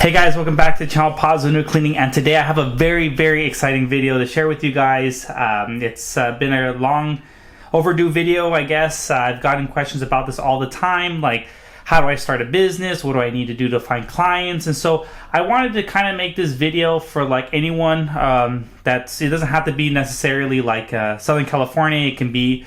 Hey guys, welcome back to the channel Pasadena Cleaning, and today I have a very exciting video to share with you guys. It's been a long overdue video, I guess. I've gotten questions about this all the time, like how do I start a business, what do I need to do to find clients, and so I wanted to kind of make this video for like anyone it doesn't have to be necessarily like Southern California. It can be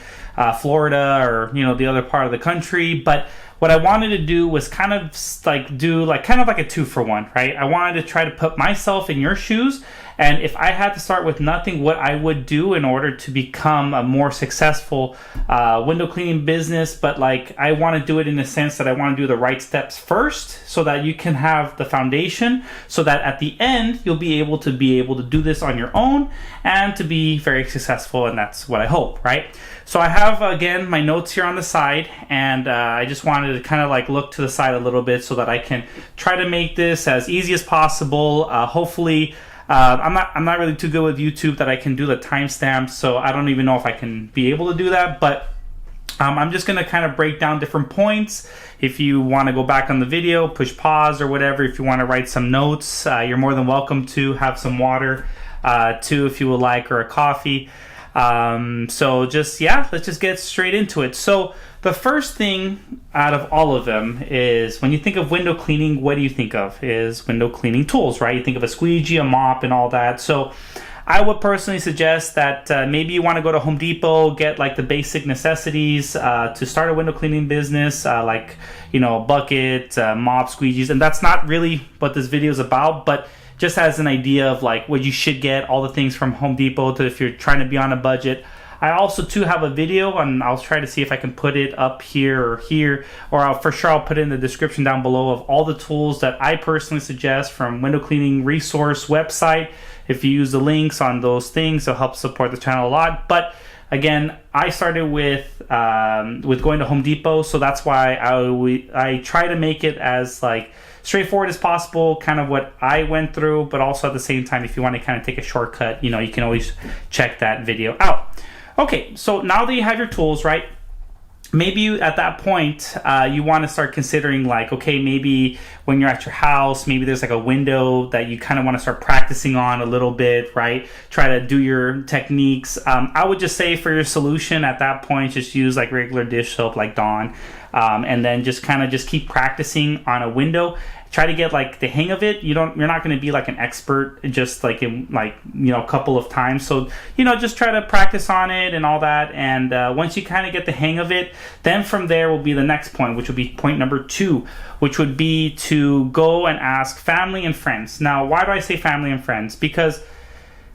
Florida or the other part of the country, but what I wanted to do was kind of like a 2-for-1, right? I wanted to try to put myself in your shoes, and if I had to start with nothing, what I would do in order to become a more successful window cleaning business. But like, I want to do it in the sense that I want to do the right steps first, so that you can have the foundation, so that at the end you'll be able to do this on your own and to be very successful, and that's what I hope, right? So I have, again, my notes here on the side, and I just wanted to kind of like look to the side a little bit so that I can try to make this as easy as possible. Hopefully, I'm not really too good with YouTube that I can do the timestamps, so I don't even know if I can be able to do that, but I'm just going to kind of break down different points. If you want to go back on the video, push pause or whatever. If you want to write some notes, you're more than welcome to. Have some water too if you would like, or a coffee. So let's just get straight into it. So the first thing out of all of them is, when you think of window cleaning, what do you think of? Is window cleaning tools, right? You think of a squeegee, a mop, and all that. So I would personally suggest that maybe you want to go to Home Depot, get like the basic necessities to start a window cleaning business, like bucket, mop, squeegees, and that's not really what this video is about, but just as an idea of like what you should get, all the things from Home Depot to if you're trying to be on a budget. I also too have a video, and I'll try to see if I can put it up here, or I'll put it in the description down below, of all the tools that I personally suggest from window cleaning resource website. If you use the links on those things, it'll help support the channel a lot. But again, I started with going to Home Depot, so that's why I try to make it as like straightforward as possible, kind of what I went through, but also at the same time, if you want to kind of take a shortcut, you can always check that video out. Okay, so now that you have your tools, right, maybe at that point, you want to start considering like, okay, maybe when you're at your house, maybe there's like a window that you kind of want to start practicing on a little bit, right? Try to do your techniques. I would just say for your solution at that point, just use like regular dish soap like Dawn, and then just keep practicing on a window. Try to get like the hang of it. You're not going to be like an expert just like in a couple of times. So just try to practice on it and all that. And once you kind of get the hang of it, then from there will be the next point, which will be point number 2, which would be to go and ask family and friends. Now, why do I say family and friends? Because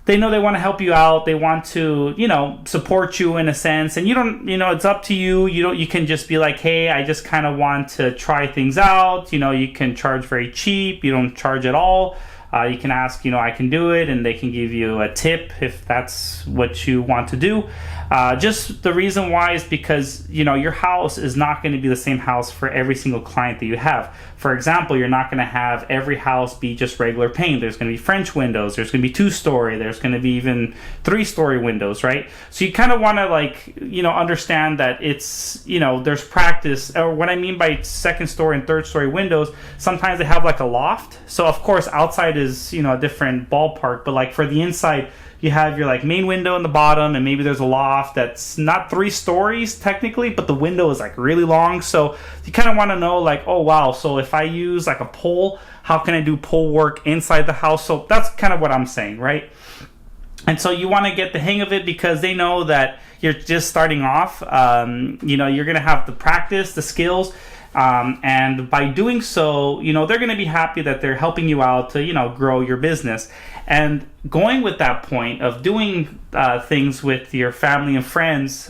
they know they want to help you out. They want to, support you in a sense. And you don't, it's up to you. You can just be like, hey, I just kind of want to try things out. You can charge very cheap. You don't charge at all. You can ask, I can do it, and they can give you a tip if that's what you want to do. Just the reason why is because, your house is not going to be the same house for every single client that you have. For example, you're not going to have every house be just regular paint. There's going to be French windows. There's going to be 2-story. There's going to be even 3-story windows, right? So you kind of want to understand that it's, there's practice. Or what I mean by 2nd-story and 3rd-story windows, sometimes they have like a loft. So of course, outside is, a different ballpark, but like for the inside, you have your like main window in the bottom, and maybe there's a loft that's not 3 stories technically, but the window is like really long. So you kind of want to know like, oh wow, so if I use like a pole, how can I do pole work inside the house? So that's kind of what I'm saying, right? And so you want to get the hang of it, because they know that you're just starting off. You're going to have the practice, the skills. And by doing so, they're going to be happy that they're helping you out to, grow your business. And going with that point of doing things with your family and friends,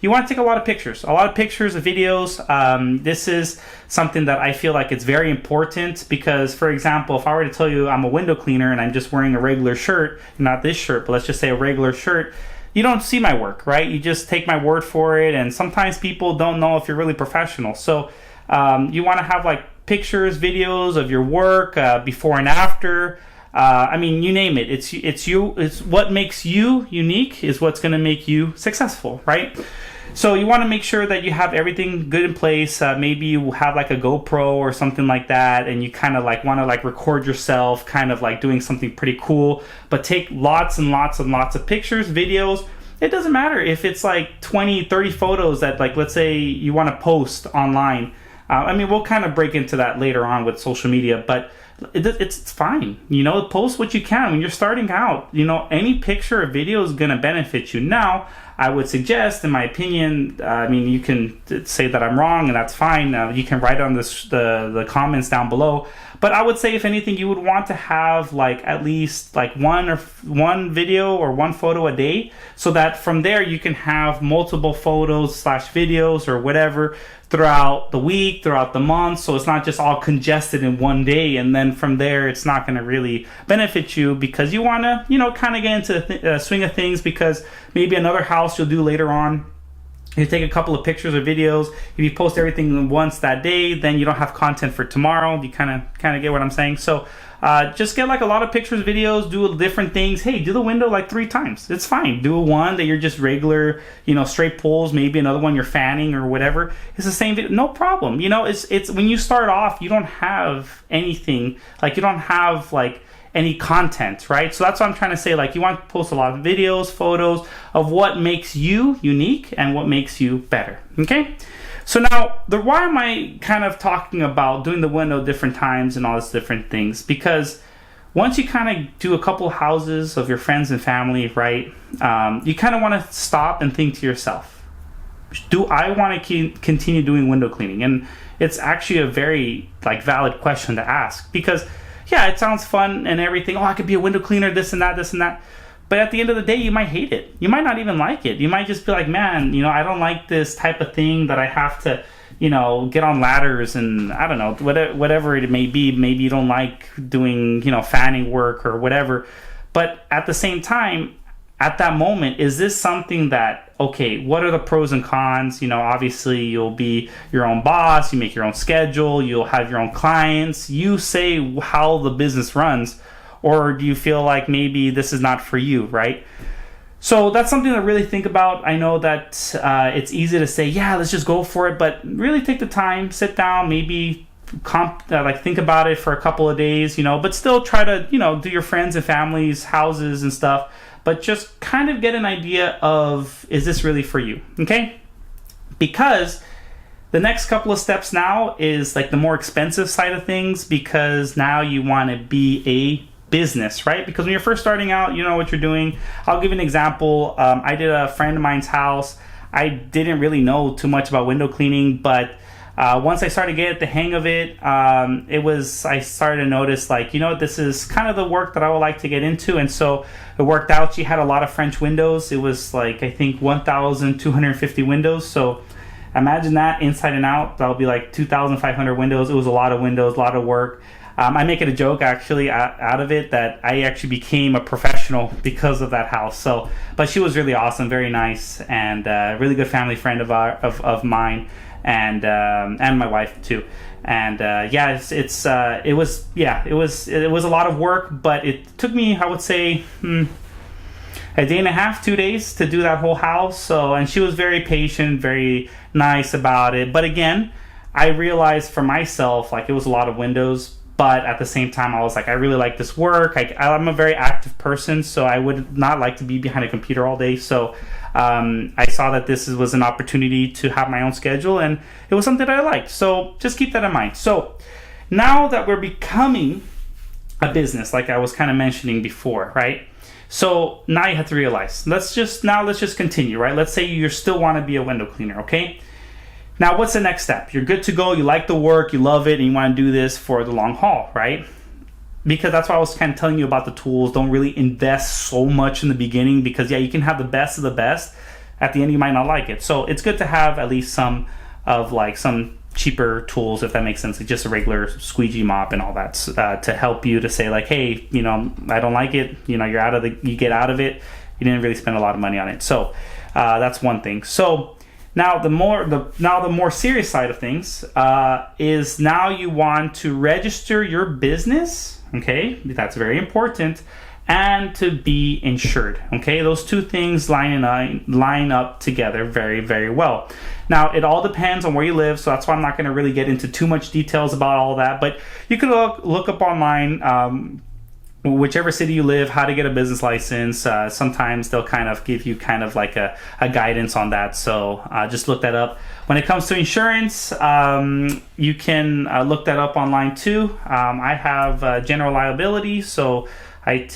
you want to take a lot of pictures of videos. This is something that I feel like it's very important, because, for example, if I were to tell you I'm a window cleaner and I'm just wearing a regular shirt, not this shirt, but let's just say a regular shirt, you don't see my work, right? You just take my word for it, and sometimes people don't know if you're really professional. So you want to have like pictures, videos of your work, before and after. You name it. It's what makes you unique is what's going to make you successful, right? So you want to make sure that you have everything good in place. Maybe you have like a GoPro or something like that, and you kind of like want to like record yourself kind of like doing something pretty cool, but take lots and lots and lots of pictures, videos. It doesn't matter if it's like 20, 30 photos that, like, let's say you want to post online. I mean, we'll kind of break into that later on with social media, but it's fine. You know, post what you can when you're starting out. You know, any picture or video is going to benefit you. Now, I would suggest, in my opinion, I mean, you can say that I'm wrong, and that's fine. You can write on the comments down below. But I would say, if anything, you would want to have like at least like one video or one photo a day, so that from there you can have multiple photos / videos or whatever throughout the week, throughout the month, so it's not just all congested in one day, and then from there it's not going to really benefit you, because you want to, you know, kind of get into the swing of things, because maybe another house you'll do later on, you take a couple of pictures or videos. If you post everything once that day, then you don't have content for tomorrow. You kind of get what I'm saying. So just get like a lot of pictures, videos, do different things. Hey, do the window like 3 times. It's fine. Do one that you're just regular, you know, straight pulls. Maybe another one you're fanning or whatever. It's the same video. No problem. You know, it's when you start off, you don't have anything. Like, you don't have like any content, right? So that's what I'm trying to say. Like, you want to post a lot of videos, photos of what makes you unique and what makes you better. Okay. So now, why am I kind of talking about doing the window different times and all these different things? Because once you kind of do a couple houses of your friends and family, right, you kind of want to stop and think to yourself, do I want to continue doing window cleaning? And it's actually a very like valid question to ask, because yeah, it sounds fun and everything. Oh, I could be a window cleaner, this and that, this and that. But at the end of the day, you might hate it. You might not even like it. You might just be like, man, you know, I don't like this type of thing that I have to, you know, get on ladders and I don't know, whatever it may be. Maybe you don't like doing, you know, fanning work or whatever. But at the same time, at that moment, is this something that, okay, what are the pros and cons? You know, obviously you'll be your own boss, you make your own schedule, you'll have your own clients, you say how the business runs, or do you feel like maybe this is not for you, right? So that's something to really think about. I know that it's easy to say, yeah, let's just go for it, but really take the time, sit down, maybe think about it for a couple of days, you know, but still try to, you know, do your friends and families, houses and stuff. But just kind of get an idea of, is this really for you? Okay? Because the next couple of steps now is like the more expensive side of things, because now you want to be a business, right? Because when you're first starting out, you know what you're doing. I'll give you an example. I did a friend of mine's house. I didn't really know too much about window cleaning, but once I started to get the hang of it, I started to notice, like, you know, this is kind of the work that I would like to get into. And so it worked out. She had a lot of French windows. It was like, I think 1,250 windows. So imagine that inside and out. That'll be like 2,500 windows. It was a lot of windows, a lot of work. I make it a joke actually out of it that I actually became a professional because of that house. So, but she was really awesome, very nice, and really good family friend of mine. And my wife too, and it was a lot of work, but it took me, I would say, a day and a half, 2 days to do that whole house. So, and she was very patient, very nice about it. But again, I realized for myself, like, it was a lot of windows. But at the same time, I was like, I really like this work. I'm a very active person, so I would not like to be behind a computer all day. So I saw that this was an opportunity to have my own schedule, and it was something that I liked. So just keep that in mind. So now that we're becoming a business, like I was kind of mentioning before, right? So now you have to realize, let's just continue, right? Let's say you still want to be a window cleaner, okay? Now, what's the next step? You're good to go. You like the work. You love it. And you want to do this for the long haul, right? Because that's why I was kind of telling you about the tools. Don't really invest so much in the beginning, because, yeah, you can have the best of the best. At the end, you might not like it. So it's good to have at least some cheaper tools, if that makes sense. Like just a regular squeegee mop and all that to help you to say, like, hey, you know, I don't like it. You know, you get out of it. You didn't really spend a lot of money on it. So that's one thing. So now the more serious side of things is now you want to register your business. Okay, that's very important, and to be insured. Okay, those two things line up together very, very well. Now, it all depends on where you live, so that's why I'm not going to really get into too much details about all that, but you can look up online, whichever city you live, how to get a business license. Sometimes they'll kind of give you kind of like a guidance on that, so just look that up. When it comes to insurance, you can look that up online too. I have general liability, so I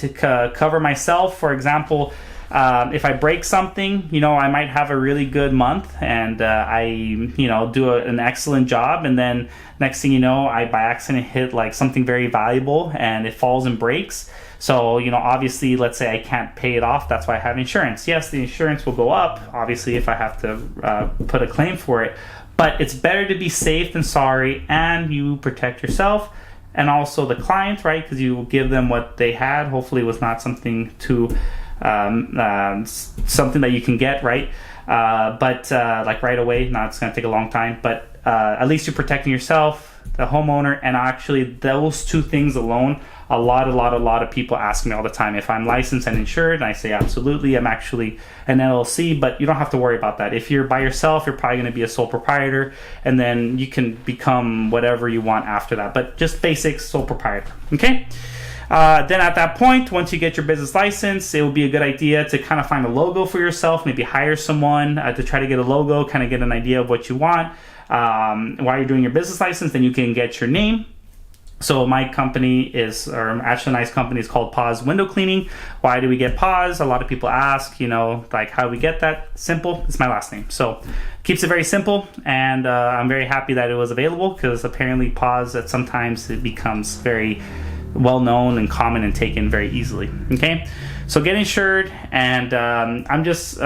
cover myself. For example, if I break something, I might have a really good month and I do an excellent job, and then next thing you know, I by accident hit like something very valuable and it falls and breaks. So obviously, let's say I can't pay it off. That's why I have insurance. Yes, the insurance will go up obviously if I have to put a claim for it, but it's better to be safe than sorry, and you protect yourself and also the client, right? Because you give them what they had. Hopefully it was not something too something that you can get, right? But like right away. Now it's going to take a long time, but at least you're protecting yourself, the homeowner, and actually those two things alone. A lot of people ask me all the time if I'm licensed and insured, and I say absolutely. I'm actually an LLC, but you don't have to worry about that. If you're by yourself, you're probably going to be a sole proprietor, and then you can become whatever you want after that. But just basic sole proprietor, okay? Then at that point, once you get your business license, it will be a good idea to kind of find a logo for yourself, maybe hire someone to try to get a logo, kind of get an idea of what you want. While you're doing your business license, then you can get your name. So my company actually a nice company is called Pause Window Cleaning. Why do we get Pause? A lot of people ask, like how do we get that? Simple, it's my last name. So keeps it very simple, and I'm very happy that it was available, because apparently Pause, that sometimes it becomes very well known and common and taken very easily. Okay, so get insured, and I'm just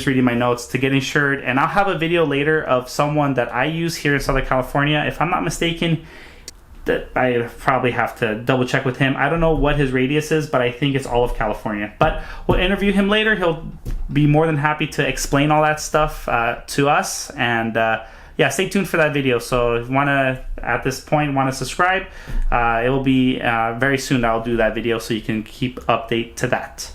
reading my notes to get insured, and I'll have a video later of someone that I use here in Southern California. If I'm not mistaken, that I probably have to double check with him. I don't know what his radius is, but I think it's all of California. But we'll interview him later. He'll be more than happy to explain all that stuff to us, and yeah, stay tuned for that video. So if you at this point want to subscribe, it will be very soon. I'll do that video so you can keep update to that.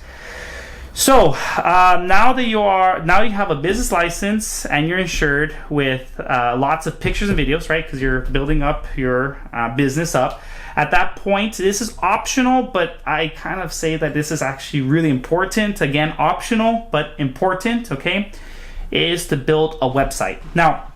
So now you have a business license and you're insured with lots of pictures and videos, right? Because you're building up your business up. At that point, this is optional, but I kind of say that this is actually really important. Again, optional, but important, okay, is to build a website. Now,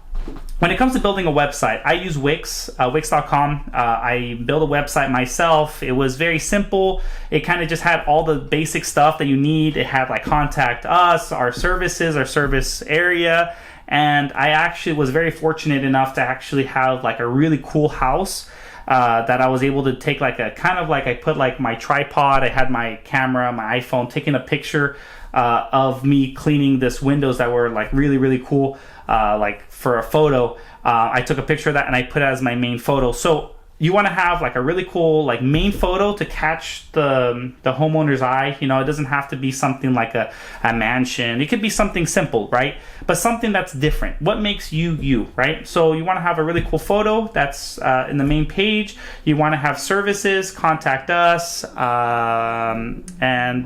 when it comes to building a website, I use Wix, Wix.com. I built a website myself. It was very simple. It kind of just had all the basic stuff that you need. It had like contact us, our services, our service area. And I actually was very fortunate enough to actually have like a really cool house that I was able to take like a kind of like, I put like my tripod, I had my camera, my iPhone, taking a picture of me cleaning this windows that were like really, really cool. Like for a photo, I took a picture of that and I put it as my main photo. So you want to have like a really cool like main photo to catch the homeowner's eye. It doesn't have to be something like a mansion. It could be something simple, right? But something that's different. What makes you, right? So you want to have a really cool photo that's in the main page. You want to have services, contact us, and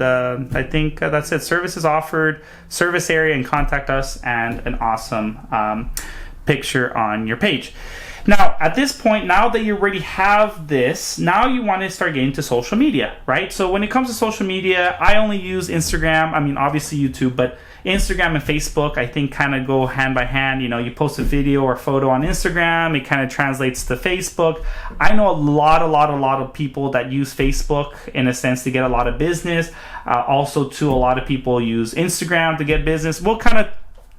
I think that's it. Services offered, service area, and contact us, and an awesome picture on your page. Now, at this point, now that you already have this, now you want to start getting to social media, right? So when it comes to social media, I only use Instagram. I mean, obviously YouTube, but Instagram and Facebook, I think, kind of go hand by hand. You post a video or photo on Instagram, it kind of translates to Facebook. I know a lot of people that use Facebook in a sense to get a lot of business. Also, too, a lot of people use Instagram to get business. We'll kind of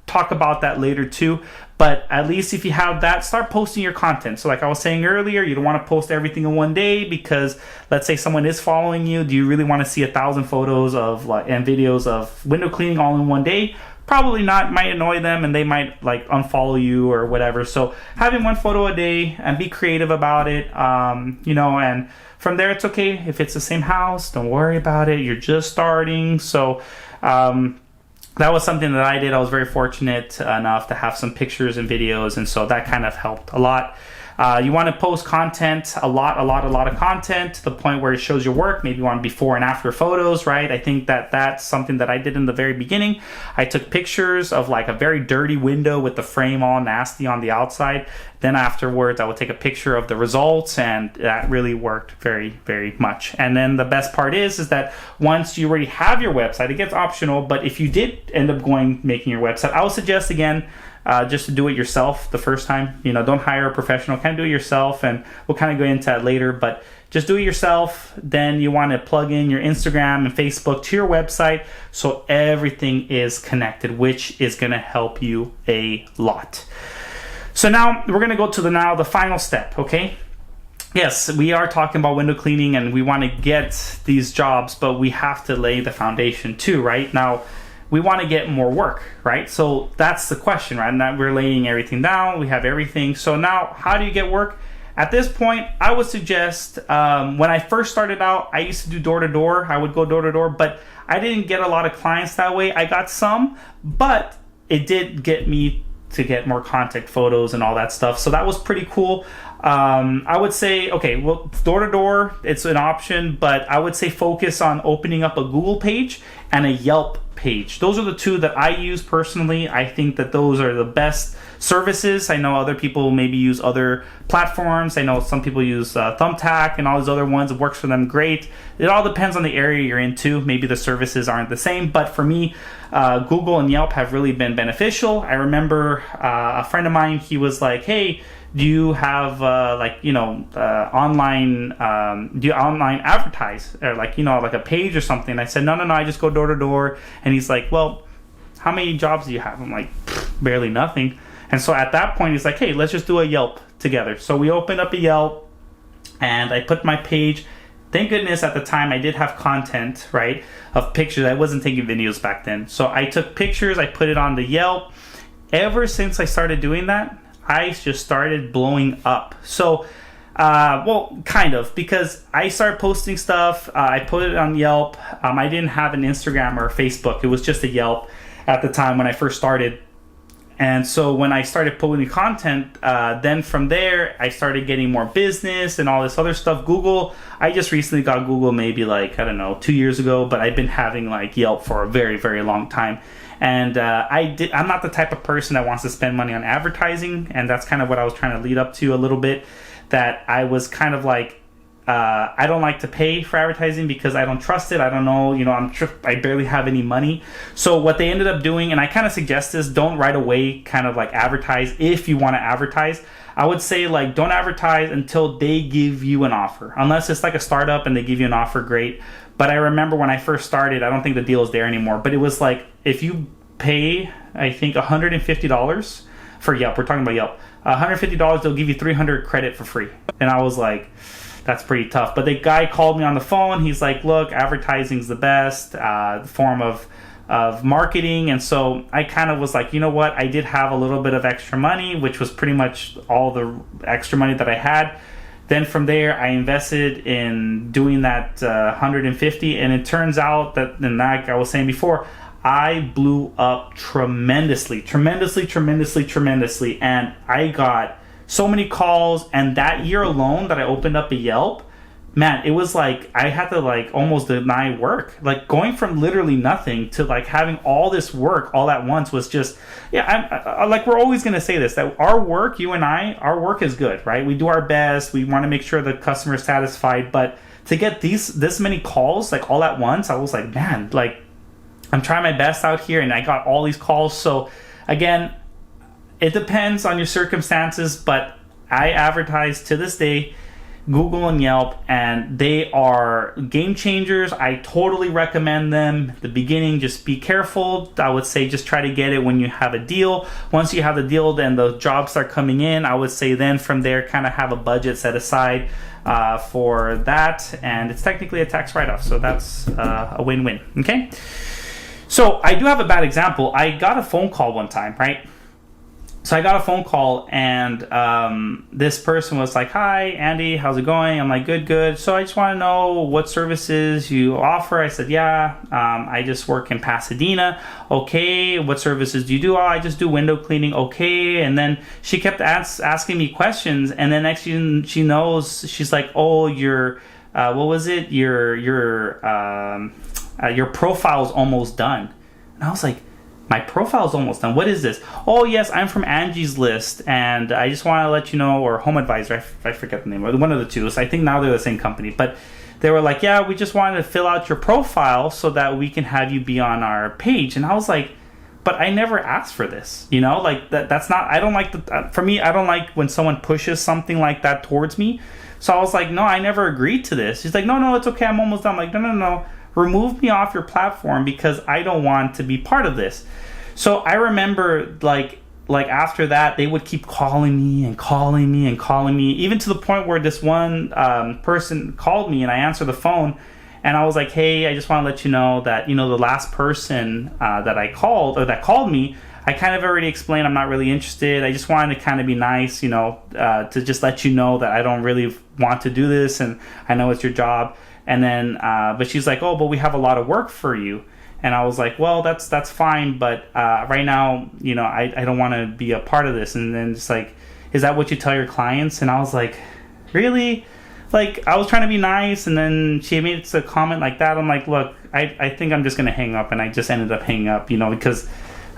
talk about that later too, but at least if you have that, start posting your content. So like I was saying earlier, you don't want to post everything in one day, because let's say someone is following you. Do you really want to see 1,000 photos and videos of window cleaning all in one day? Probably not. Might annoy them and they might like unfollow you or whatever. So having one photo a day and be creative about it, and from there it's okay. If it's the same house, don't worry about it. You're just starting. So that was something that I did. I was very fortunate enough to have some pictures and videos, and so that kind of helped a lot. You want to post content, a lot of content, to the point where it shows your work. Maybe you want before and after photos, right? I think that that's something that I did in the very beginning. I took pictures of like a very dirty window with the frame all nasty on the outside. Then afterwards, I would take a picture of the results, and that really worked very, very much. And then the best part is that once you already have your website, it gets optional, but if you did end up making your website, I would suggest, again, just to do it yourself the first time. Don't hire a professional, kind of do it yourself, and we'll kind of go into that later, but just do it yourself. Then you want to plug in your Instagram and Facebook to your website so everything is connected, which is going to help you a lot. So now we're going to go to the final step, okay? Yes, we are talking about window cleaning and we want to get these jobs, but we have to lay the foundation too, right? Now, we want to get more work, right? So that's the question, right? Now we're laying everything down, we have everything. So now, how do you get work? At this point, I would suggest, when I first started out, I used to do door-to-door. I would go door-to-door, but I didn't get a lot of clients that way. I got some, but it did get me to get more contact photos and all that stuff. So that was pretty cool. I would say, okay, well, door-to-door, it's an option, but I would say focus on opening up a Google page and a Yelp page. Those are the two that I use personally. I think that those are the best services. I know other people maybe use other platforms. I know some people use Thumbtack and all these other ones. It works for them great. It all depends on the area you're into. Maybe the services aren't the same, but for me, Google and Yelp have really been beneficial. I remember a friend of mine, he was like, hey, do you have online advertise, or like a page or something? I said, no, I just go door to door. And he's like, well, how many jobs do you have? I'm like, barely nothing. And so at that point, he's like, hey, let's just do a Yelp together. So we opened up a Yelp and I put my page. Thank goodness at the time I did have content, right, of pictures. I wasn't taking videos back then. So I took pictures, I put it on the Yelp. Ever since I started doing that, I just started blowing up. So, well, kind of, because I started posting stuff. I put it on Yelp. I didn't have an Instagram or a Facebook. It was just a Yelp at the time when I first started. And so when I started putting content, then from there, I started getting more business and all this other stuff. Google, I just recently got Google maybe 2 years ago, but I've been having Yelp for a very, very long time. And I'm not the type of person that wants to spend money on advertising. And that's kind of what I was trying to lead up to a little bit, that I was kind of I don't like to pay for advertising because I don't trust it. I don't know, I barely have any money. So what they ended up doing, and I kind of suggest this, don't right away kind of advertise if you want to advertise. I would say don't advertise until they give you an offer. Unless it's a startup and they give you an offer, great. But I remember when I first started, I don't think the deal is there anymore, but it was if you pay, I think $150 for Yelp, we're talking about Yelp, $150, they'll give you 300 credit for free. And I was like, that's pretty tough. But the guy called me on the phone. He's like, look, advertising's the best form of marketing. And so I kind of was like, you know what? I did have a little bit of extra money, which was pretty much all the extra money that I had. Then from there, I invested in doing that 150. And it turns out that, and like I was saying before, I blew up tremendously. And I got so many calls, and that year alone that I opened up a Yelp, man, it was I had to almost deny work. Going from literally nothing to having all this work all at once was just, I we're always going to say this, that our work, you and our work is good, right? We do our best. We want to make sure the customer is satisfied, but to get this many calls all at once, I was like, man, I'm trying my best out here, and I got all these calls. So again, it depends on your circumstances, but I advertise to this day Google and Yelp, and they are game changers. I totally recommend them. At the beginning, just be careful. I would say just try to get it when you have a deal. Once you have the deal, then the jobs start coming in. I would say then from there, kind of have a budget set aside for that, and it's technically a tax write-off, so that's a win-win, okay? So I do have a bad example. I got a phone call one time, right? So I got a phone call, and this person was like, "Hi, Andy, how's it going?" I'm like, "Good, good. So I just want to know what services you offer." I said, "Yeah, I just work in Pasadena." "Okay, what services do you do?" "Oh, I just do window cleaning." "Okay." And then she kept asking me questions, and then next thing she knows, she's like, "Oh, what was it? Your profile's almost done." And I was like, "My profile's almost done. What is this?" "Oh, yes, I'm from Angie's List, and I just want to let you know," or Home Advisor, I forget the name, or one of the two. So I think now they're the same company. But they were like, "Yeah, we just wanted to fill out your profile so that we can have you be on our page." And I was like, "But I never asked for this, like that's not, I don't like for me, I don't like when someone pushes something like that towards me." So I was like, "No, I never agreed to this." She's like, "No, it's okay. I'm almost done." I'm like, no. Remove me off your platform because I don't want to be part of this. So I remember like after that, they would keep calling me, even to the point where this one person called me, and I answered the phone, and I was like, "Hey, I just want to let you know that, the last person that called me, I kind of already explained I'm not really interested. I just wanted to kind of be nice, to just let you know that I don't really want to do this, and I know it's your job." And then, but she's like, "Oh, but we have a lot of work for you." And I was like, "Well, that's fine, but right now, I don't want to be a part of this." And then just like, "Is that what you tell your clients?" And I was like, "Really?" Like, I was trying to be nice, and then she made a comment like that. I'm like, "Look, I think I'm just going to hang up." And I just ended up hanging up, because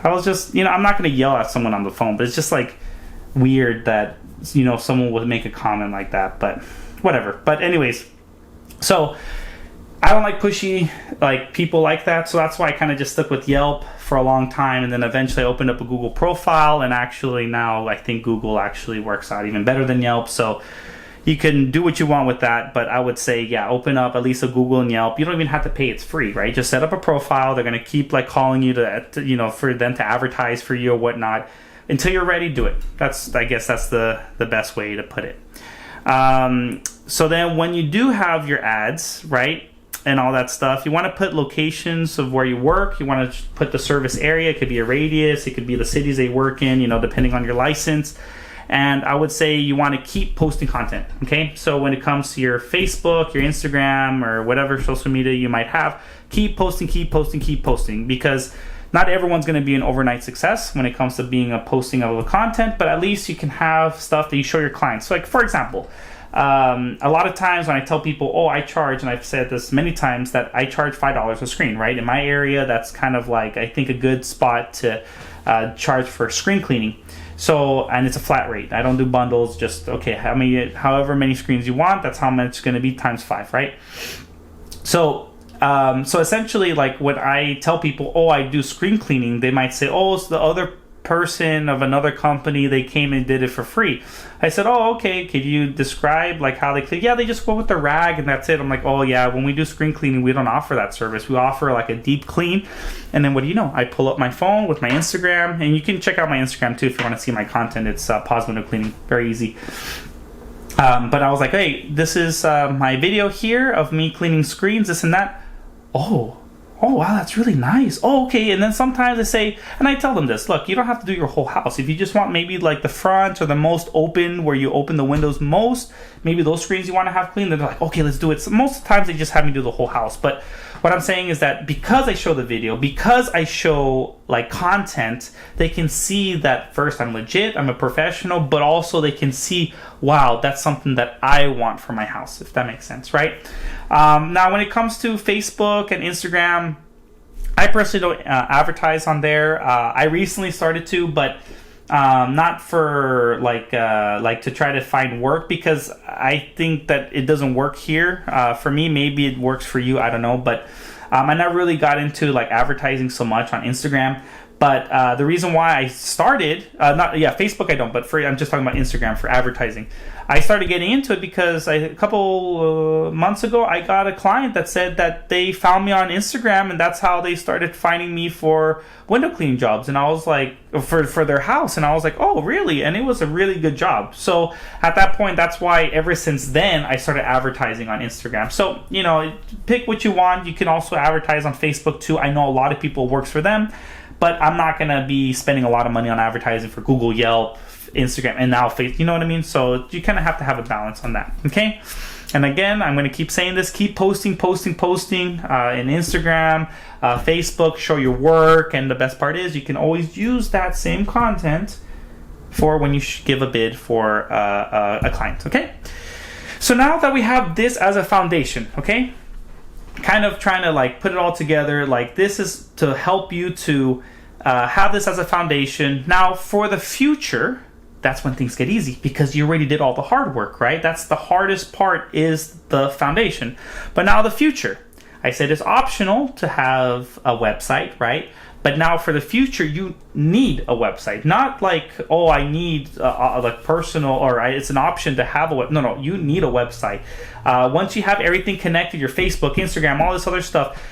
I was just, I'm not going to yell at someone on the phone, but it's just like weird that, someone would make a comment like that, but whatever. But anyways, so I don't like pushy people like that, so that's why I kind of just stuck with Yelp for a long time, and then eventually I opened up a Google profile, and actually now I think Google actually works out even better than Yelp. So you can do what you want with that, but I would say, yeah, open up at least a Google and Yelp. You don't even have to pay; it's free, right? Just set up a profile. They're gonna keep calling you to for them to advertise for you or whatnot until you're ready. Do it. I guess that's the best way to put it. So then when you do have your ads, right, and all that stuff, you want to put locations of where you work. You want to put the service area. It could be a radius. It could be the cities they work in, depending on your license. And I would say you want to keep posting content, okay? So when it comes to your Facebook, your Instagram, or whatever social media you might have, keep posting, because not everyone's going to be an overnight success when it comes to being a posting of a content, but at least you can have stuff that you show your clients. So for example, a lot of times when I tell people, "Oh, I charge," and I've said this many times, that I charge $5 a screen, right? In my area, that's kind of I think a good spot to charge for screen cleaning. So, and it's a flat rate. I don't do bundles, just, okay, however many screens you want, that's how much it's going to be times 5, right? So, essentially, when I tell people, "Oh, I do screen cleaning," they might say, "Oh, it's the other person of another company, they came and did it for free." I said, "Oh, okay, could you describe how they clean?" "Yeah, they just go with the rag and that's it." I'm like, "Oh yeah, when we do screen cleaning, we don't offer that service. We offer a deep clean." And then what do you know, I pull up my phone with my Instagram, and you can check out my Instagram too if you want to see my content. It's pause window cleaning, very easy. But I was like, "Hey, this is my video here of me cleaning screens, this and that." Oh, wow, that's really nice. "Oh, okay." And then sometimes they say, and I tell them this, "Look, you don't have to do your whole house. If you just want maybe the front or the most open, where you open the windows most, maybe those screens you want to have clean," then they're like, "Okay, let's do it." So most of the times they just have me do the whole house. But what I'm saying is that because I show the video, because I show content, they can see that first I'm legit, I'm a professional, but also they can see, wow, that's something that I want for my house, if that makes sense, right? Now, when it comes to Facebook and Instagram, I personally don't advertise on there. I recently started to, but not for to try to find work, because I think that it doesn't work here. For me, maybe it works for you, I don't know, but I never really got into advertising so much on Instagram. But the reason why I started, Facebook I don't, but I'm just talking about Instagram for advertising. I started getting into it because a couple months ago, I got a client that said that they found me on Instagram, and that's how they started finding me for window cleaning jobs. And I was like, for their house. And I was like, "Oh, really?" And it was a really good job. So at that point, that's why ever since then, I started advertising on Instagram. So, pick what you want. You can also advertise on Facebook too. I know a lot of people, it works for them. but I'm not gonna be spending a lot of money on advertising for Google, Yelp, Instagram, and now Facebook. You know what I mean? So you kind of have to have a balance on that. Okay. And again, I'm going to keep saying this, keep posting in Instagram, Facebook, show your work. And the best part is you can always use that same content for when you give a bid for a client. Okay. So now that we have this as a foundation, okay, kind of trying to like put it all together, like this is to help you to have this as a foundation. Now for the future, that's when things get easy because you already did all the hard work, right? That's the hardest part, is the foundation. But now the future. I said it's optional to have a website, right? But now for the future, you need a website. Not like, oh, I need like personal, or it's an option to have a web. No, you need a website. Once you have everything connected, your Facebook, Instagram, all this other stuff,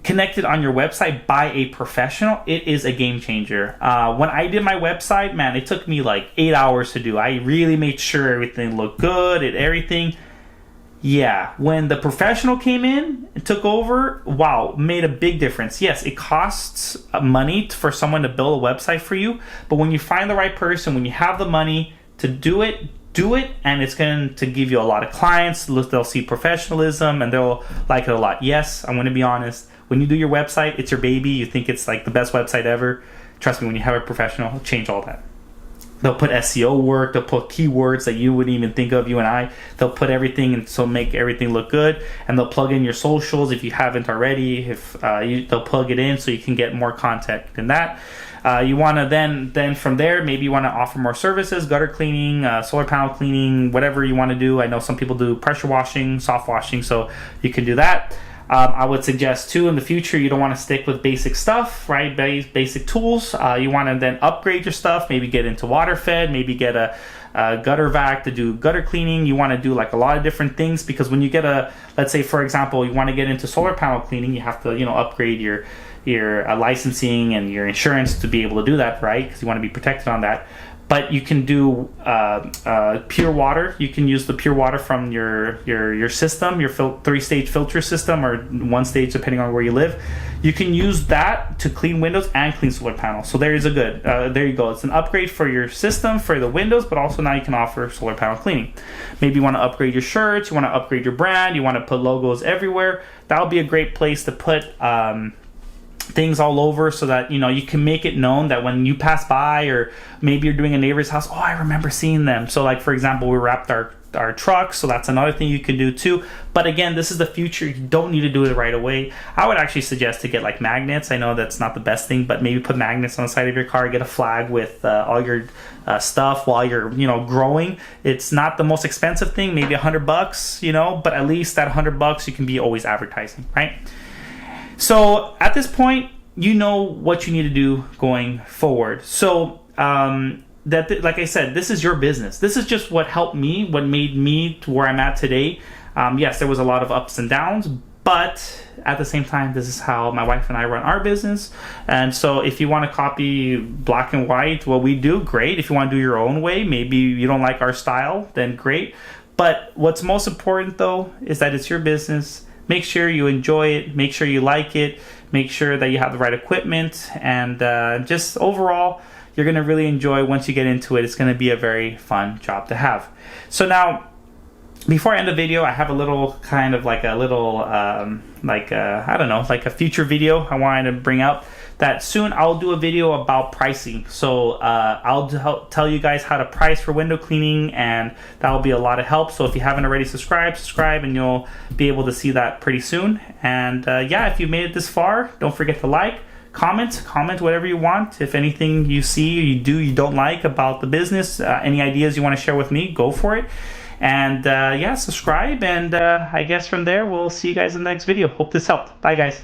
connected on your website by a professional, it is a game changer. When I did my website, man, it took me like 8 hours to do. I really made sure everything looked good and everything. Yeah, when the professional came in and took over, wow, made a big difference. Yes, it costs money for someone to build a website for you, but when you find the right person, when you have the money to do it, and it's going to give you a lot of clients. They'll see professionalism and they'll like it a lot. Yes, I'm going to be honest. When you do your website, it's your baby. You think it's like the best website ever. Trust me, when you have a professional, it'll change all that. They'll put SEO work. They'll put keywords that you wouldn't even think of, you and I. They'll put everything and so make everything look good. And they'll plug in your socials if you haven't already. They'll plug it in so you can get more content than that. You want to then from there, maybe you want to offer more services, gutter cleaning, solar panel cleaning, whatever you want to do. I know some people do pressure washing, soft washing, so you can do that. I would suggest too in the future, you don't want to stick with basic stuff, right? Basic tools. You want to then upgrade your stuff, maybe get into water fed, maybe get a gutter vac to do gutter cleaning. You want to do like a lot of different things, because when you get let's say for example, you want to get into solar panel cleaning, you have to, upgrade your licensing and your insurance to be able to do that, right? Because you want to be protected on that. But you can do pure water. You can use the pure water from your system, your 3-stage filter system, or 1 stage depending on where you live. You can use that to clean windows and clean solar panels. So there you go. It's an upgrade for your system, for the windows, but also now you can offer solar panel cleaning. Maybe you want to upgrade your shirts, you want to upgrade your brand, you want to put logos everywhere. That would be a great place to put things all over, so that you can make it known that when you pass by, or maybe you're doing a neighbor's house, oh, I remember seeing them. So like for example, we wrapped our trucks, so that's another thing you can do too. But again, this is the future. You don't need to do it right away. I would actually suggest to get like magnets. I know that's not the best thing, but maybe put magnets on the side of your car, get a flag with all your stuff while you're growing. It's not the most expensive thing, maybe $100, but at least that $100 you can be always advertising, right? So at this point, you know what you need to do going forward. So like I said, this is your business. This is just what helped me, what made me to where I'm at today. Yes, there was a lot of ups and downs, but at the same time, this is how my wife and I run our business. And so if you want to copy black and white what we do, great. If you want to do your own way, maybe you don't like our style, then great. But what's most important though is that it's your business. Make sure you enjoy it. Make sure you like it. Make sure that you have the right equipment. And just overall, you're going to really enjoy once you get into it. It's going to be a very fun job to have. So now, before I end the video, I have a little kind of like a little, I don't know, like a future video I wanted to bring up. That soon I'll do a video about pricing. So I'll tell you guys how to price for window cleaning, and that will be a lot of help. So if you haven't already subscribe, and you'll be able to see that pretty soon. And yeah, if you made it this far, don't forget to like, comment whatever you want. If anything you see or you don't like about the business, any ideas you want to share with me, go for it. And yeah, subscribe, and I guess from there we'll see you guys in the next video. Hope this helped. Bye guys.